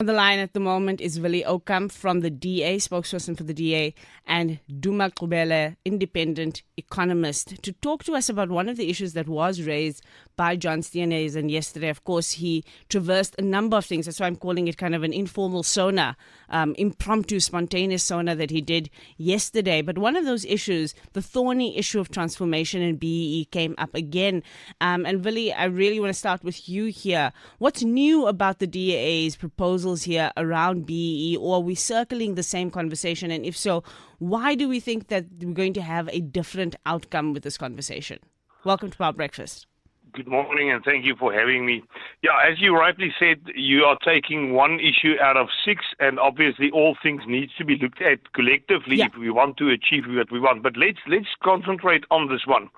On the line at the moment is Wille Aucamp from the DA, spokesperson for the DA, and Duma Gqubule, independent economist, to talk to us about one of the issues that was raised by John Steenhuisen yesterday. Of course, he traversed a number of things. That's why I'm calling it kind of an informal sauna, impromptu, spontaneous sauna that he did yesterday. But one of those issues, the thorny issue of transformation in BEE, came up again. And Wille, I really want to start with you here. What's new about the DA's proposals here around BEE, or are we circling the same conversation? And if so, why do we think that we're going to have a different outcome with this conversation? Welcome to our breakfast. Good morning, and thank you for having me. Yeah, as you rightly said, you are taking one issue out of six, and obviously all things need to be looked at collectively if we want to achieve what we want. But let's concentrate on this one.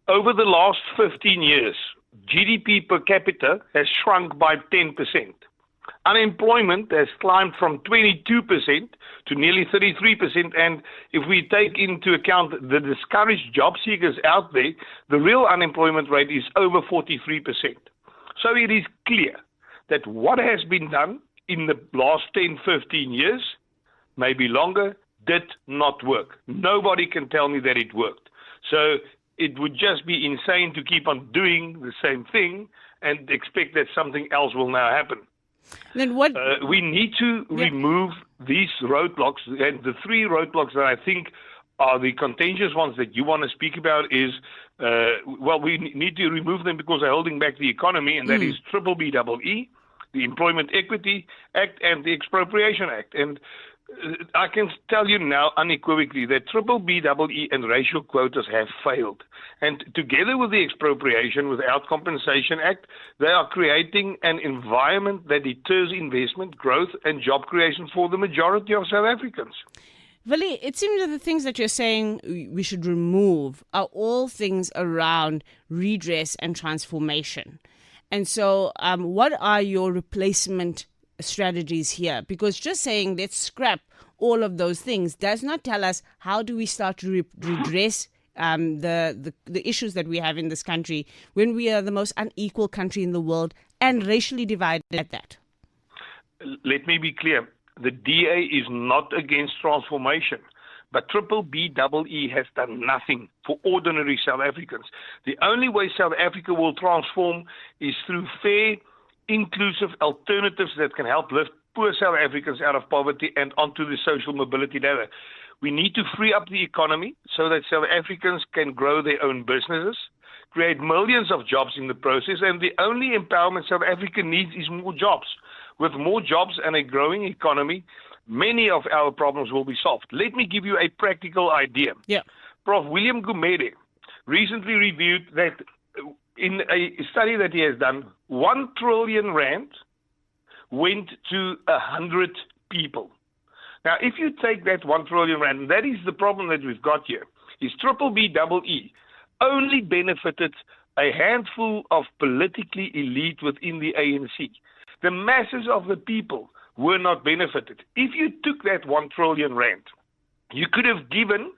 Over the last 15 years, GDP per capita has shrunk by 10%. Unemployment has climbed from 22% to nearly 33%, and if we take into account the discouraged job seekers out there, the real unemployment rate is over 43%. So it is clear that what has been done in the last 10, 15 years, maybe longer, did not work. Nobody can tell me that it worked. So it would just be insane to keep on doing the same thing and expect that something else will now happen. Then what? We need to remove these roadblocks, and the three roadblocks that I think are the contentious ones that you want to speak about is, we need to remove them because they're holding back the economy, and that is BBBEE, the Employment Equity Act, and the Expropriation Act. And I can tell you now unequivocally that BBBEE and racial quotas have failed. And together with the Expropriation Without Compensation Act, they are creating an environment that deters investment, growth, and job creation for the majority of South Africans. Wille, it seems that the things that you're saying we should remove are all things around redress and transformation. And so what are your replacement strategies here? Because just saying let's scrap all of those things does not tell us how do we start to redress the issues that we have in this country when we are the most unequal country in the world and racially divided at that. Let me be clear. The DA is not against transformation, but BBBEE has done nothing for ordinary South Africans. The only way South Africa will transform is through fair, inclusive alternatives that can help lift poor South Africans out of poverty and onto the social mobility ladder. We need to free up the economy so that South Africans can grow their own businesses, create millions of jobs in the process, and the only empowerment South Africa needs is more jobs. With more jobs and a growing economy, many of our problems will be solved. Let me give you a practical idea. Prof. Wille Aucamp recently reviewed that in a study that he has done, 1 trillion rand went to 100 people. Now, if you take that 1 trillion rand, and that is the problem that we've got here, is BBBEE only benefited a handful of politically elite within the ANC. The masses of the people were not benefited. If you took that 1 trillion rand, you could have given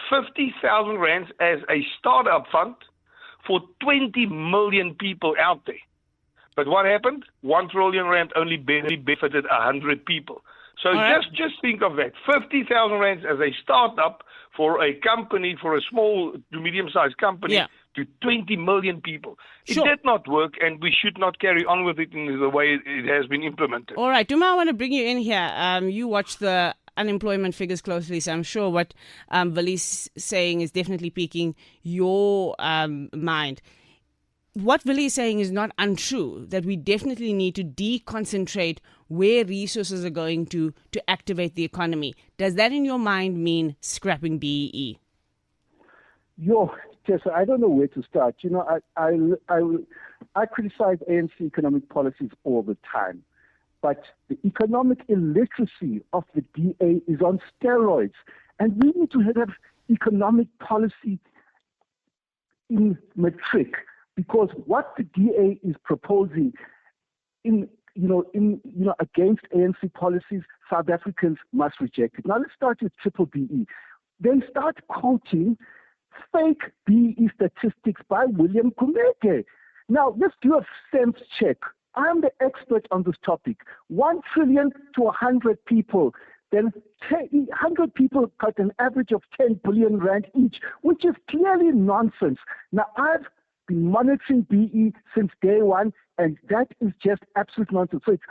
50,000 rands as a startup fund for 20 million people out there. But what happened? 1 trillion rand only benefited 100 people. So just think of that. 50,000 rands as a startup for a company, for a small to medium-sized company, to 20 million people. It did not work, and we should not carry on with it in the way it has been implemented. All right, Duma, I want to bring you in here. You watch the unemployment figures closely, so I'm sure what Wille's saying is definitely piquing your mind. What Wille is saying is not untrue, that we definitely need to deconcentrate where resources are going to activate the economy. Does that in your mind mean scrapping BEE? Tessa, I don't know where to start. You know, I criticize ANC economic policies all the time, but the economic illiteracy of the DA is on steroids, and we need to have economic policy in matric, because what the DA is proposing against ANC policies, South Africans must reject it. Now let's start with BBBEE. Then start quoting fake BEE statistics by Wille Aucamp. Now let's do a sense check I'm the expert on this topic. 1 trillion to 100 people. Then 100 people got an average of 10 billion rand each, which is clearly nonsense. Now, I've been monitoring BE since day one, and that is just absolute nonsense. So it's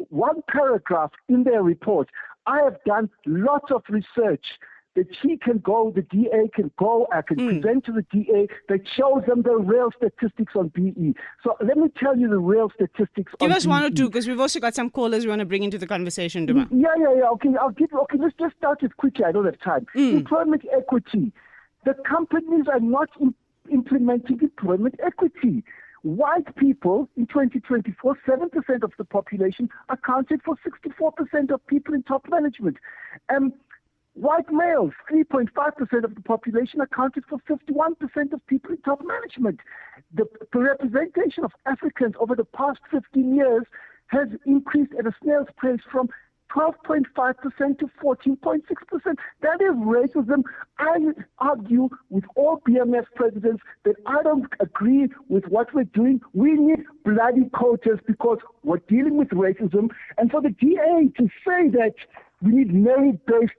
one paragraph in their report. I have done lots of research. The DA can go, I can present to the DA that shows them the real statistics on BE. So let me tell you the real statistics on BE. Give us one or two, because we've also got some callers we want to bring into the conversation, Duma. Yeah. Okay, let's just start it quickly. I don't have time. Employment equity. The companies are not implementing employment equity. White people in 2024, 7% of the population accounted for 64% of people in top management. White males, 3.5% of the population, accounted for 51% of people in top management. The representation of Africans over the past 15 years has increased at a snail's pace from 12.5% to 14.6%. That is racism. I argue with all BMF presidents that I don't agree with what we're doing. We need bloody quotas because we're dealing with racism. And for the DA to say that we need merit-based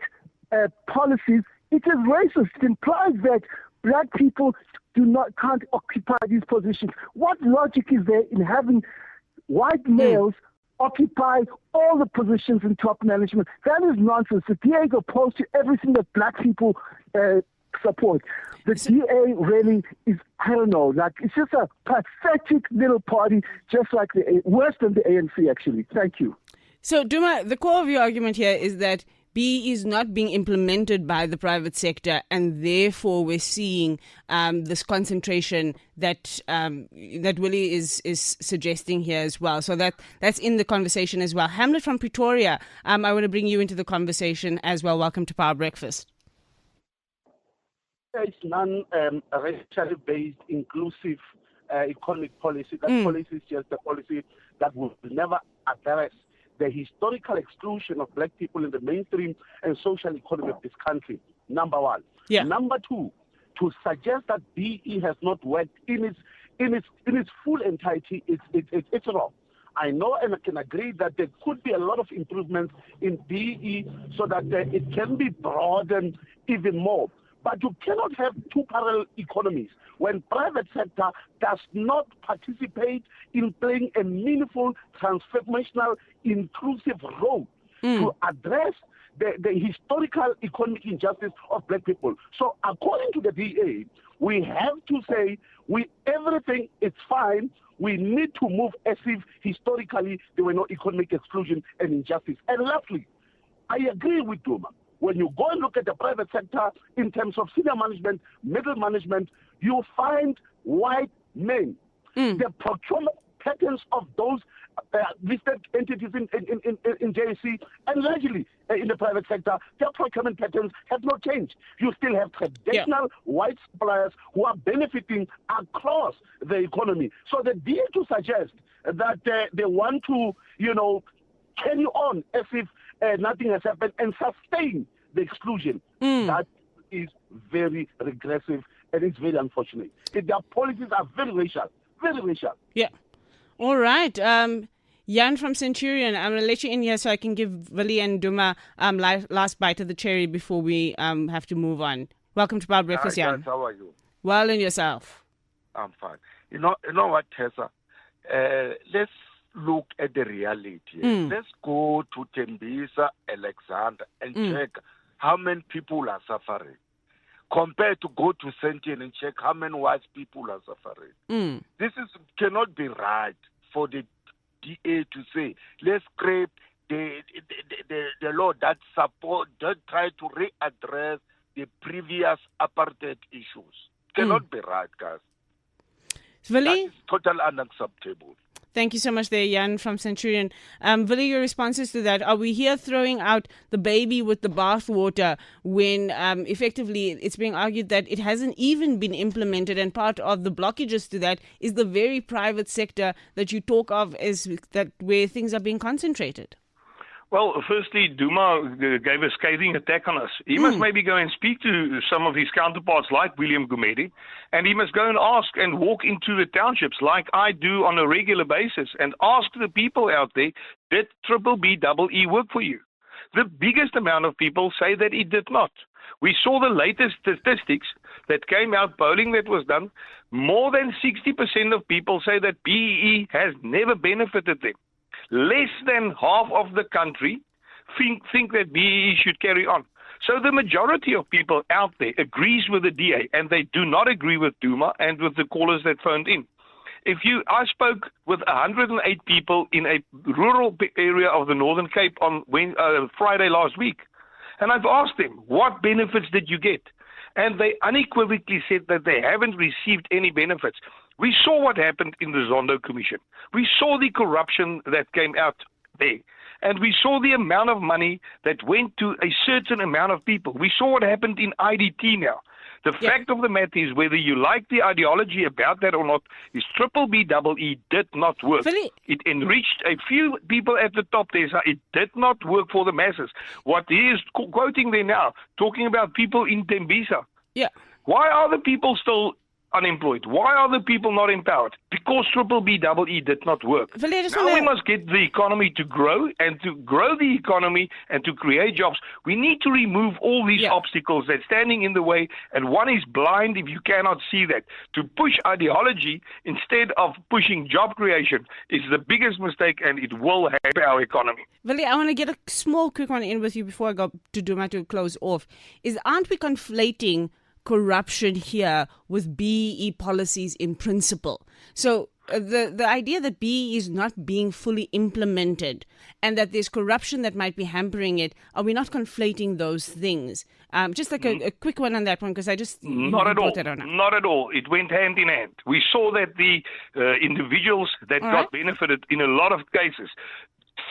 policies, it is racist. It implies that black people can't occupy these positions. What logic is there in having white males occupy all the positions in top management? That is nonsense. The DA is opposed to everything that black people support. The DA really is, I don't know, it's just a pathetic little party, just like worse than the ANC, actually. Thank you. So, Duma, the core of your argument here is that BE is not being implemented by the private sector, and therefore we're seeing this concentration that Wille is suggesting here as well. So that's in the conversation as well. Hamlet from Pretoria, I want to bring you into the conversation as well. Welcome to Power Breakfast. It's non-racially based, inclusive economic policy. That policy is just a policy that will never address the historical exclusion of black people in the mainstream and social economy of this country, number one. Yeah. Number two, to suggest that BE has not worked in its full entirety, it's wrong. I know and I can agree that there could be a lot of improvements in BE so that it can be broadened even more. But you cannot have two parallel economies when private sector does not participate in playing a meaningful, transformational, inclusive role to address the historical economic injustice of black people. So according to the DA, we have to say everything is fine. We need to move as if historically there were no economic exclusion and injustice. And lastly, I agree with Duma. When you go and look at the private sector in terms of senior management, middle management, you find white men. The procurement patterns of those listed entities in JSE and largely in the private sector, their procurement patterns have not changed. You still have traditional white suppliers who are benefiting across the economy. So the DA to suggest that they want to, carry on as if nothing has happened and sustain the exclusion, that is very regressive and it's very unfortunate. Their policies are very racial. Very racial. Yeah. All right. Jan from Centurion, I'm going to let you in here so I can give Wille and Duma last bite of the cherry before we have to move on. Welcome to Power Breakfast, Jan. How are you? Well, and yourself? I'm fine. You know what, Tessa? Let's look at the reality. Let's go to Tembisa, Alexander, and check how many people are suffering. Compared to go to Sentien and check how many white people are suffering. This cannot be right for the DA to say, let's scrape the law that try to readdress the previous apartheid issues. Cannot be right, guys. Wille? That is totally unacceptable. Thank you so much there, Jan from Centurion. Wille, your responses to that. Are we here throwing out the baby with the bathwater when effectively it's being argued that it hasn't even been implemented, and part of the blockages to that is the very private sector that you talk of as that where things are being concentrated? Well, firstly, Duma gave a scathing attack on us. He must maybe go and speak to some of his counterparts like Wille Aucamp, and he must go and ask and walk into the townships like I do on a regular basis and ask the people out there, did BBBEE work for you? The biggest amount of people say that it did not. We saw the latest statistics that came out, polling that was done. More than 60% of people say that BEE has never benefited them. Less than half of the country think that BEE should carry on. So the majority of people out there agrees with the DA, and they do not agree with Duma and with the callers that phoned in. I spoke with 108 people in a rural area of the Northern Cape on Friday last week, and I've asked them, what benefits did you get? And they unequivocally said that they haven't received any benefits. We saw what happened in the Zondo Commission. We saw the corruption that came out there. And we saw the amount of money that went to a certain amount of people. We saw what happened in IDT now. The fact of the matter is, whether you like the ideology about that or not, is BBBEE did not work. It enriched a few people at the top there. So it did not work for the masses. What he is quoting there now, talking about people in Tembisa. Yeah. Why are the people still unemployed? Why are the people not empowered? Because BBBEE did not work. Now we must get the economy to grow, and to grow the economy and to create jobs, we need to remove all these obstacles that's standing in the way, and one is blind if you cannot see that. To push ideology instead of pushing job creation is the biggest mistake, and it will hamper our economy. Wille, I want to get a small quick one in with you before I go to Duma to close off. Aren't we conflating corruption here with BEE policies in principle? So the idea that BEE is not being fully implemented and that there's corruption that might be hampering it, are we not conflating those things? Just like a quick one on that one, because I just not at all. Not at all. It went hand in hand. We saw that the individuals that got benefited in a lot of cases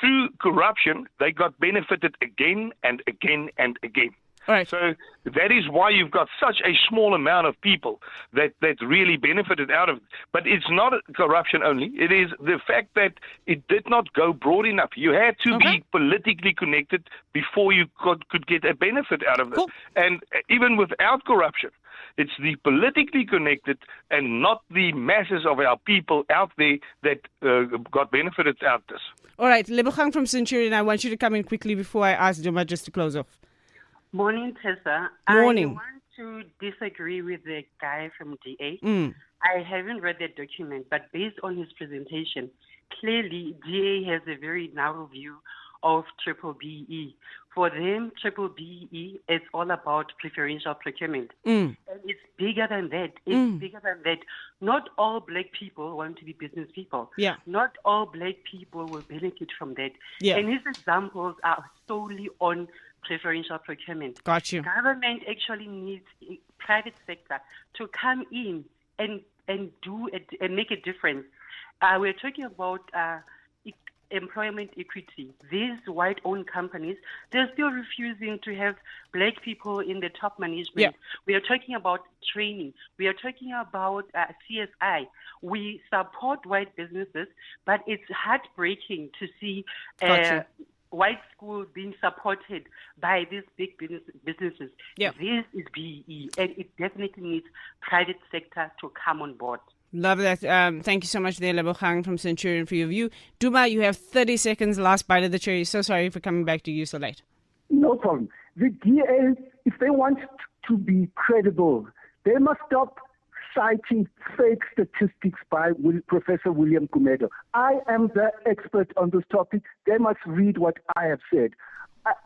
through corruption, they got benefited again and again and again. Right. So that is why you've got such a small amount of people that really benefited out of it. But it's not corruption only. It is the fact that it did not go broad enough. You had to be politically connected before you could get a benefit out of it. Cool. And even without corruption, it's the politically connected and not the masses of our people out there that got benefited out of this. All right. Wille Aucamp from Centurion, I want you to come in quickly before I ask Duma just to close off. Morning, Tessa. Morning. I want to disagree with the guy from DA. I haven't read that document, but based on his presentation, clearly DA has a very narrow view of BBBEE. For them, BBBEE is all about preferential procurement. And it's bigger than that. It's bigger than that. Not all black people want to be business people. Yeah. Not all black people will benefit from that. Yeah. And his examples are solely on preferential procurement. Got you. Government actually needs private sector to come in and do it and make a difference. We're talking about employment equity. These white-owned companies, they're still refusing to have black people in the top management. Yeah. We are talking about training. We are talking about CSI. We support white businesses, but it's heartbreaking to see white schools being supported by these big businesses. Yeah. This is BEE, and it definitely needs private sector to come on board. Love that. Thank you so much there, Wille Aucamp from Centurion, for your view. Duma, you have 30 seconds, last bite of the cherry. So sorry for coming back to you so late. No problem. The DA, if they want to be credible, they must stop citing fake statistics by Professor Wille Aucamp. I am the expert on this topic. They must read what I have said.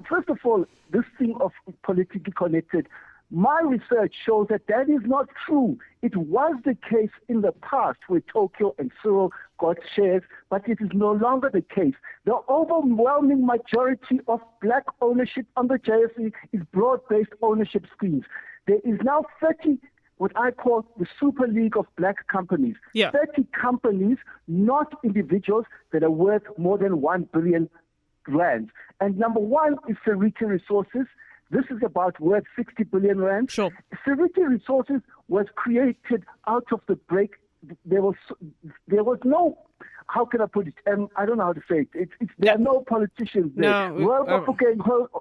First of all, this thing of politically connected, my research shows that is not true. It was the case in the past where Tokyo and Cyril got shares, but it is no longer the case. The overwhelming majority of black ownership on the JSE is broad-based ownership schemes. There is now 30 what I call the super league of black companies. Yeah. 30 companies, not individuals, that are worth more than 1 billion rand. And number one is Seriti Resources. This is about worth 60 billion rand. Sure. Seriti Resources was created out of the there was no, how can I put it? I don't know how to say it. There are no politicians there. Royal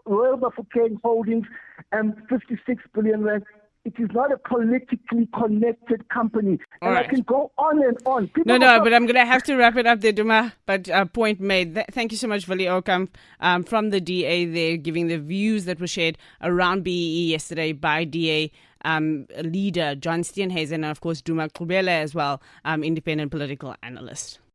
Bafokeng Holdings and 56 billion rand. It is not a politically connected company. And I can go on and on. But I'm going to have to wrap it up there, Duma. But point made. Thank you so much, Wille Aucamp, from the DA there, giving the views that were shared around BEE yesterday by DA leader John Steenhuisen and, of course, Duma Gqubule as well, independent political analyst.